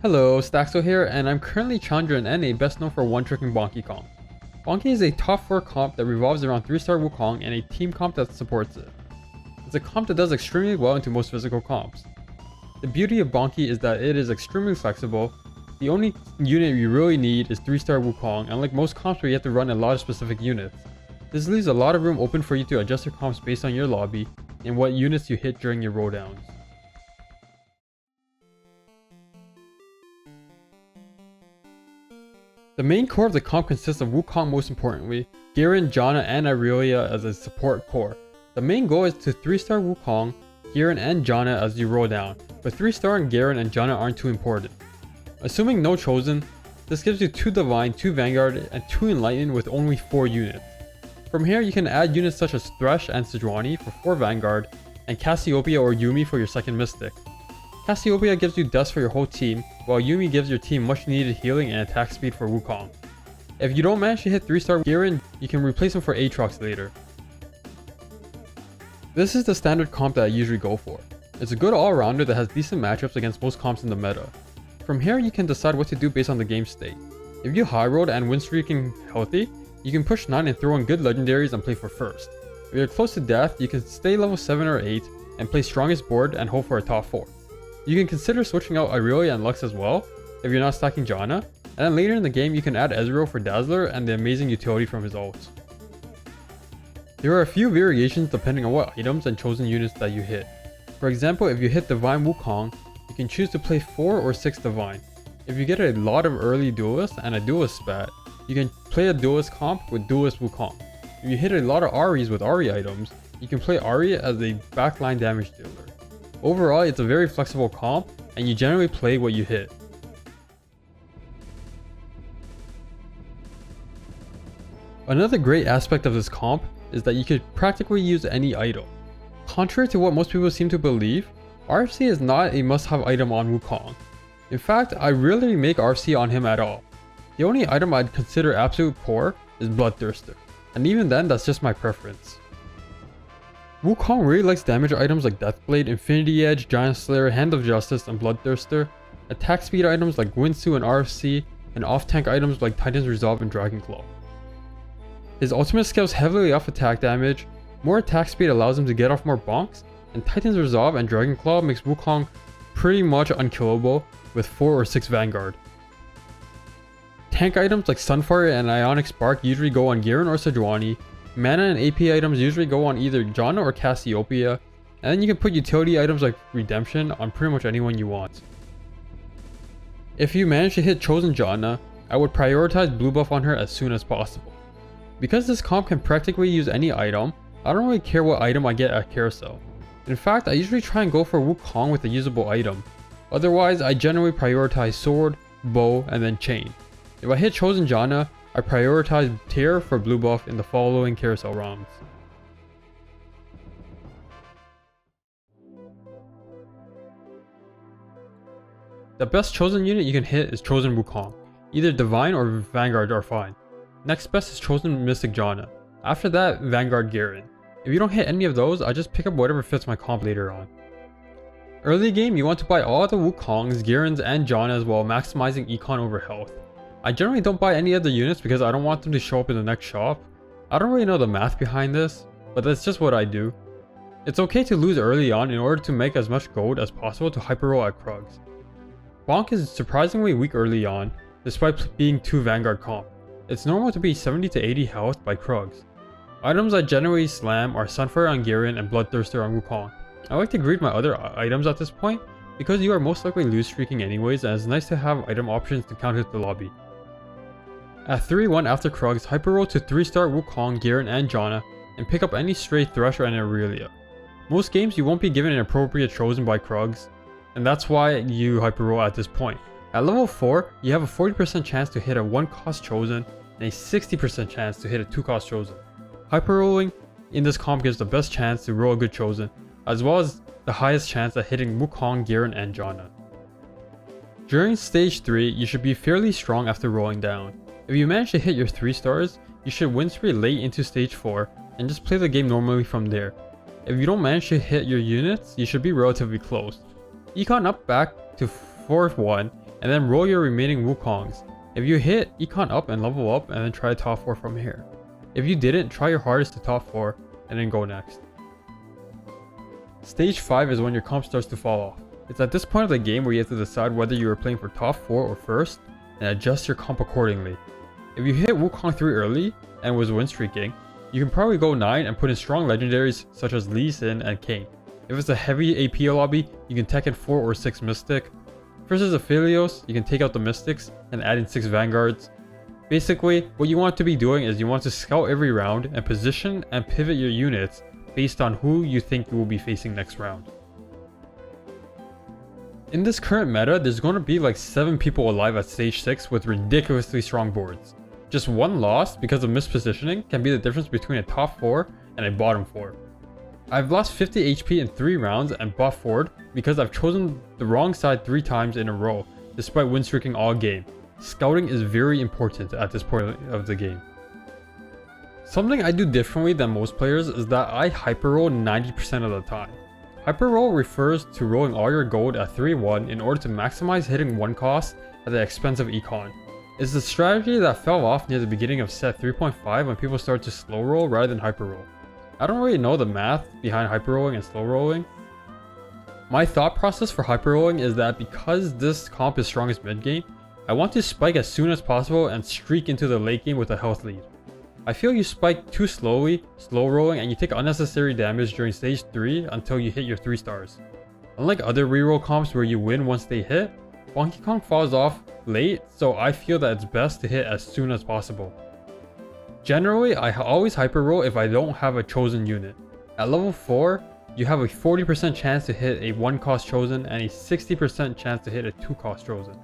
Hello, Staxo here, and I'm currently challenger in NA best known for one-tricking Bonkey Kong. Bonkey is a top 4 comp that revolves around 3-star Wukong and a team comp that supports it. It's a comp that does extremely well into most physical comps. The beauty of Bonkey is that it is extremely flexible. The only unit you really need is 3-star Wukong, unlike most comps where you have to run a lot of specific units. This leaves a lot of room open for you to adjust your comps based on your lobby and what units you hit during your rolldowns. The main core of the comp consists of Wukong most importantly, Garen, Janna, and Irelia as a support core. The main goal is to 3-star Wukong, Garen, and Janna as you roll down, but 3-starring Garen and Janna aren't too important. Assuming no Chosen, this gives you 2 Divine, 2 Vanguard, and 2 Enlighten with only 4 units. From here you can add units such as Thresh and Sejuani for 4 Vanguard, and Cassiopeia or Yuumi for your second Mystic. Cassiopeia gives you dust for your whole team, while Yuumi gives your team much needed healing and attack speed for Wukong. If you don't manage to hit 3-star Garen, you can replace him for Aatrox later. This is the standard comp that I usually go for. It's a good all-rounder that has decent matchups against most comps in the meta. From here you can decide what to do based on the game state. If you high rolled and win streaking healthy, you can push 9 and throw in good legendaries and play for first. If you're close to death, you can stay level 7 or 8 and play strongest board and hope for a top 4. You can consider switching out Irelia and Lux as well, if you're not stacking Janna, and then later in the game you can add Ezreal for Dazzler and the amazing utility from his ults. There are a few variations depending on what items and chosen units that you hit. For example, if you hit Divine Wukong, you can choose to play 4 or 6 Divine. If you get a lot of early Duelists and a Duelist spat, you can play a Duelist comp with Duelist Wukong. If you hit a lot of Ahris with Ahri items, you can play Ahri as a backline damage dealer. Overall, it's a very flexible comp, and you generally play what you hit. Another great aspect of this comp is that you could practically use any item. Contrary to what most people seem to believe, RFC is not a must-have item on Wukong. In fact, I rarely make RFC on him at all. The only item I'd consider absolute core is Bloodthirster, and even then that's just my preference. Wukong really likes damage items like Deathblade, Infinity Edge, Giant Slayer, Hand of Justice, and Bloodthirster, attack speed items like Winsu and RFC, and off-tank items like Titan's Resolve and Dragon Claw. His ultimate scales heavily off attack damage, more attack speed allows him to get off more bonks, and Titan's Resolve and Dragon Claw makes Wukong pretty much unkillable with 4 or 6 Vanguard. Tank items like Sunfire and Ionic Spark usually go on Garen or Sejuani. Mana and AP items usually go on either Janna or Cassiopeia, and then you can put utility items like Redemption on pretty much anyone you want. If you manage to hit Chosen Janna, I would prioritize blue buff on her as soon as possible. Because this comp can practically use any item, I don't really care what item I get at Carousel. In fact, I usually try and go for Wukong with a usable item. Otherwise, I generally prioritize Sword, Bow, and then Chain. If I hit Chosen Janna, I prioritize Tear for blue buff in the following Carousel rounds. The best Chosen unit you can hit is Chosen Wukong. Either Divine or Vanguard are fine. Next best is Chosen Mystic Janna. After that, Vanguard Garen. If you don't hit any of those, I just pick up whatever fits my comp later on. Early game, you want to buy all the Wukongs, Garens, and Jannas while maximizing econ over health. I generally don't buy any other units because I don't want them to show up in the next shop. I don't really know the math behind this, but that's just what I do. It's okay to lose early on in order to make as much gold as possible to hyper roll at Krugs. Bonk is surprisingly weak early on, despite being 2 Vanguard comp. It's normal to be 70 to 80 health by Krugs. Items I generally slam are Sunfire on Garen and Bloodthirster on Wukong. I like to greed my other items at this point because you are most likely lose streaking anyways, and it's nice to have item options to counter the lobby. At 3-1 after Krugs, hyper roll to 3-star Wukong, Garen, and Janna, and pick up any stray Thresh and Irelia. Most games you won't be given an appropriate chosen by Krugs, and that's why you hyper roll at this point. At level 4, you have a 40% chance to hit a 1-cost chosen, and a 60% chance to hit a 2-cost chosen. Hyper rolling in this comp gives the best chance to roll a good chosen, as well as the highest chance at hitting Wukong, Garen, and Janna. During stage 3, you should be fairly strong after rolling down. If you manage to hit your 3 stars, you should win spree late into stage 4 and just play the game normally from there. If you don't manage to hit your units, you should be relatively close. Econ up back to 4-1, and then roll your remaining Wukongs. If you hit, econ up and level up and then try top 4 from here. If you didn't, try your hardest to top 4 and then go next. Stage 5 is when your comp starts to fall off. It's at this point of the game where you have to decide whether you are playing for top 4 or first and adjust your comp accordingly. If you hit Wukong 3 early and was win streaking, you can probably go 9 and put in strong legendaries such as Lee Sin and Kayn. If it's a heavy AP lobby, you can tech in 4 or 6 Mystic. Versus Aphelios, you can take out the Mystics and add in 6 Vanguards. Basically, what you want to be doing is you want to scout every round and position and pivot your units based on who you think you will be facing next round. In this current meta, there's going to be like 7 people alive at stage 6 with ridiculously strong boards. Just one loss because of mispositioning can be the difference between a top 4 and a bottom 4. I've lost 50 HP in 3 rounds and bought forward because I've chosen the wrong side 3 times in a row, despite win streaking all game. Scouting is very important at this point of the game. Something I do differently than most players is that I hyper roll 90% of the time. Hyper roll refers to rolling all your gold at 3-1 in order to maximize hitting 1 cost at the expense of econ. It's a strategy that fell off near the beginning of set 3.5 when people started to slow roll rather than hyper roll. I don't really know the math behind hyper rolling and slow rolling. My thought process for hyper rolling is that because this comp is strongest mid game, I want to spike as soon as possible and streak into the late game with a health lead. I feel you spike too slowly, slow rolling, and you take unnecessary damage during stage 3 until you hit your 3 stars. Unlike other reroll comps where you win once they hit, Bonkey Kong falls off late, so I feel that it's best to hit as soon as possible. Generally, I always hyper roll if I don't have a chosen unit. At level 4, you have a 40% chance to hit a 1 cost chosen and a 60% chance to hit a 2 cost chosen.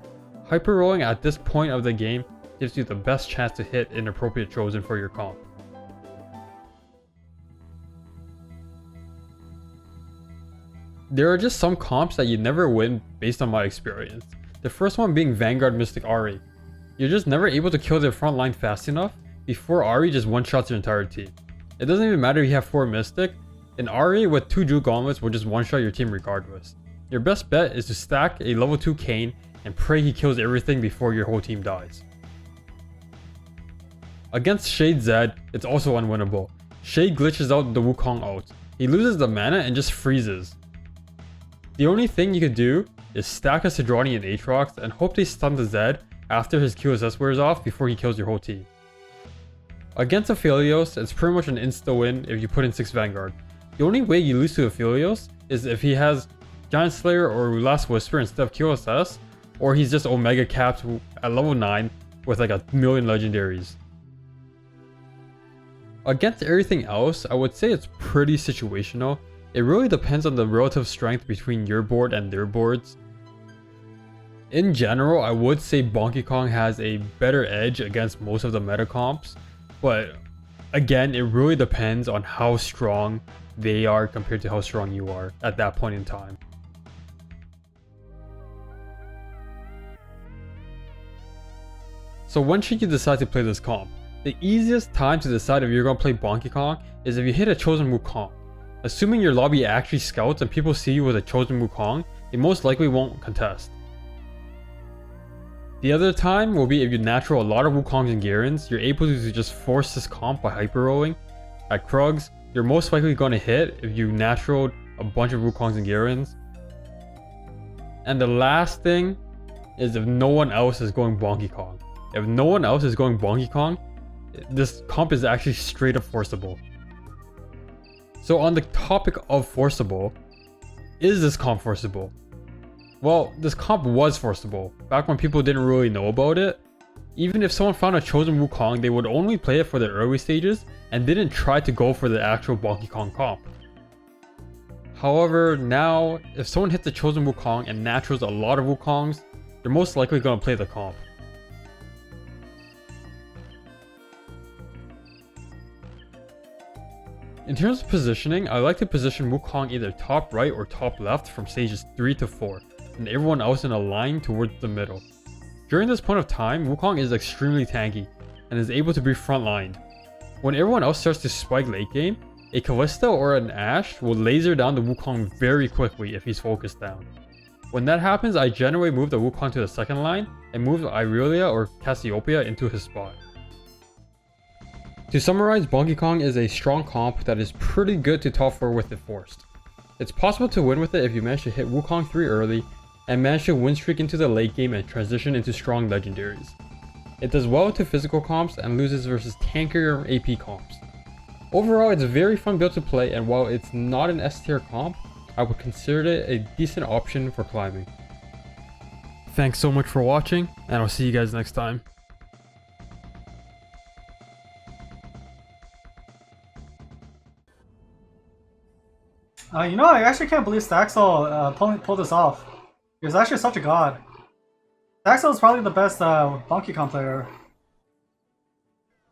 Hyper rolling at this point of the game gives you the best chance to hit an appropriate chosen for your comp. There are just some comps that you never win based on my experience. The first one being Vanguard Mystic Ahri. You're just never able to kill their front line fast enough before Ahri just one-shots your entire team. It doesn't even matter if you have 4 Mystic, an Ahri with 2 Jewel Gauntlets will just one-shot your team regardless. Your best bet is to stack a level 2 Kayn and pray he kills everything before your whole team dies. Against Shade Zed, it's also unwinnable. Shade glitches out the Wukong ult. He loses the mana and just freezes. The only thing you could do is stack a Sidrani and Aatrox and hope they stun the Zed after his QSS wears off before he kills your whole team. Against Aphelios, it's pretty much an insta-win if you put in 6 Vanguard. The only way you lose to Aphelios is if he has Giant Slayer or Last Whisper instead of QSS, or he's just Omega capped at level 9 with like a million legendaries. Against everything else, I would say it's pretty situational. It really depends on the relative strength between your board and their boards. In general, I would say Bonkey Kong has a better edge against most of the meta comps, but again, it really depends on how strong they are compared to how strong you are at that point in time. So when should you decide to play this comp? The easiest time to decide if you're going to play Bonkey Kong is if you hit a chosen Wukong. Assuming your lobby actually scouts and people see you with a chosen Wukong, they most likely won't contest. The other time will be if you natural a lot of Wukongs and Garens, you're able to just force this comp by hyper rolling. At Krugs, you're most likely going to hit if you naturaled a bunch of Wukongs and Garens. And the last thing is if no one else is going Bonkey Kong. If no one else is going Bonkey Kong, this comp is actually straight up forceable. So on the topic of forceable, is this comp forceable? Well, this comp was forceable, back when people didn't really know about it. Even if someone found a chosen Wukong, they would only play it for the early stages and didn't try to go for the actual Bonkey Kong comp. However, now, if someone hits a chosen Wukong and naturals a lot of Wukongs, they're most likely going to play the comp. In terms of positioning, I like to position Wukong either top right or top left from stages 3 to 4, and everyone else in a line towards the middle. During this point of time, Wukong is extremely tanky, and is able to be frontlined. When everyone else starts to spike late game, a Kalista or an Ashe will laser down the Wukong very quickly if he's focused down. When that happens, I generally move the Wukong to the second line and move Irelia or Cassiopeia into his spot. To summarize, Bonkey Kong is a strong comp that is pretty good to top 4 with it forced. It's possible to win with it if you manage to hit Wukong 3 early and manage to win streak into the late game and transition into strong legendaries. It does well into physical comps and loses versus tankier AP comps. Overall, it's a very fun build to play, and while it's not an S tier comp, I would consider it a decent option for climbing. Thanks so much for watching, and I'll see you guys next time. You know, I actually can't believe Staxel pulled this off. He was actually such a god. Staxel is probably the best Donkey Kong player